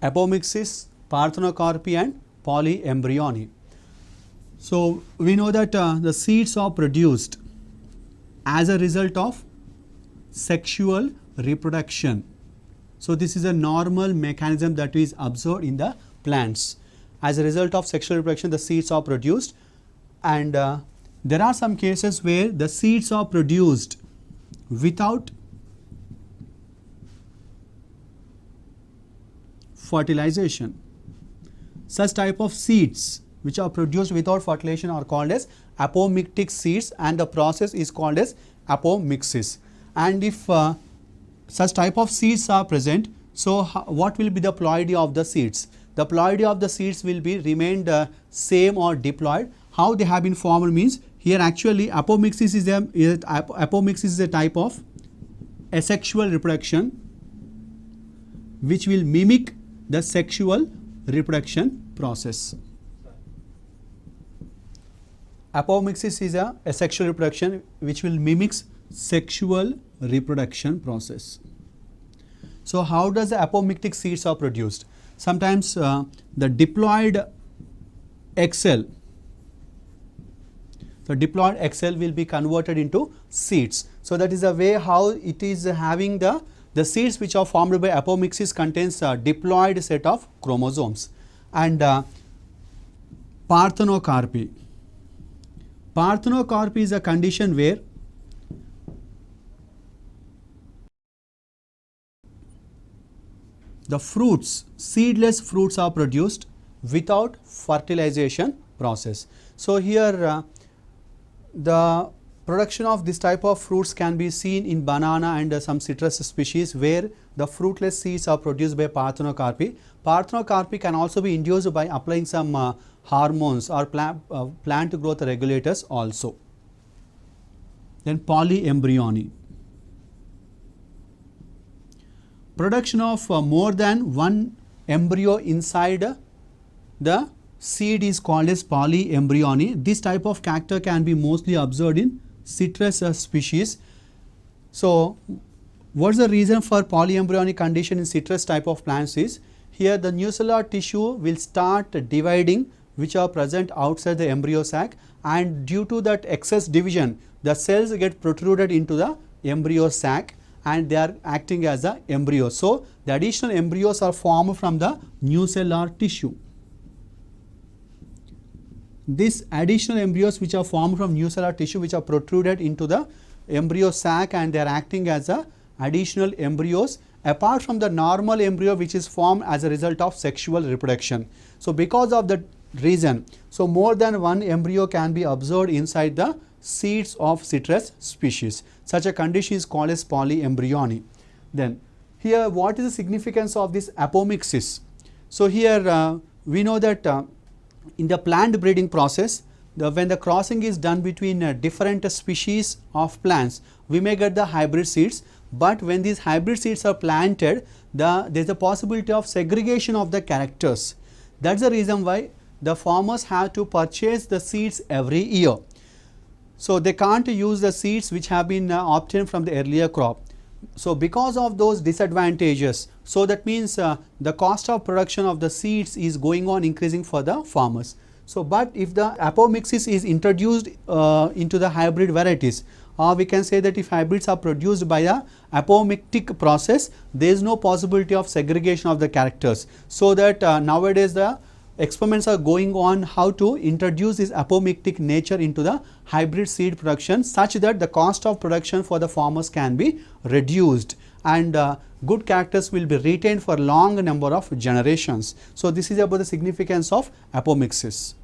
apomixis, parthenocarpy and polyembryony. So we know that the seeds are produced as a result of sexual reproduction. So this is a normal mechanism that is observed in the plants. As a result of sexual reproduction, the seeds are produced, and there are some cases where the seeds are produced without fertilization. Such type of seeds which are produced without fertilization are called as apomictic seeds, and the process is called as apomixis. And if such type of seeds are present, so what will be the ploidy of the seeds? The ploidy of the seeds will be remained same or diploid. How they have been formed means, here actually apomixis is a type of asexual reproduction which will mimic the sexual reproduction process. Apomixis is a asexual reproduction which will mimic sexual reproduction process. So how does the apomictic seeds are produced? Sometimes the diploid egg cell, the diploid egg cell will be converted into seeds. So that is the way how it is having the seeds which are formed by apomixis contains a diploid set of chromosomes. And parthenocarpy. Parthenocarpy is a condition where the fruits, seedless fruits are produced without fertilization process. So here the production of this type of fruits can be seen in banana and some citrus species where the fruitless seeds are produced by parthenocarpy. Parthenocarpy can also be induced by applying some hormones or plant growth regulators also. Then polyembryony. Production of more than one embryo inside the seed is called as polyembryony. This type of character can be mostly observed in citrus species. So what is the reason for polyembryonic condition in citrus type of plants is, here the nucellular tissue will start dividing which are present outside the embryo sac, and due to that excess division the cells get protruded into the embryo sac and they are acting as the embryo. So the additional embryos are formed from the nucellular tissue. These additional embryos which are formed from nucellular tissue which are protruded into the embryo sac and they are acting as a additional embryos apart from the normal embryo which is formed as a result of sexual reproduction. So because of that reason, so more than one embryo can be observed inside the seeds of citrus species. Such a condition is called as polyembryony. Then here what is the significance of this apomixis? So here we know that in the plant breeding process, when the crossing is done between different species of plants, we may get the hybrid seeds, but when these hybrid seeds are planted, there is a possibility of segregation of the characters. That is the reason why the farmers have to purchase the seeds every year. So they can't use the seeds which have been obtained from the earlier crop. So because of those disadvantages, so that means the cost of production of the seeds is going on increasing for the farmers. So but if the apomixis is introduced into the hybrid varieties, or we can say that if hybrids are produced by a apomictic process, there is no possibility of segregation of the characters. So that nowadays the experiments are going on how to introduce this apomictic nature into the hybrid seed production such that the cost of production for the farmers can be reduced and good characters will be retained for long number of generations. So this is about the significance of apomixis.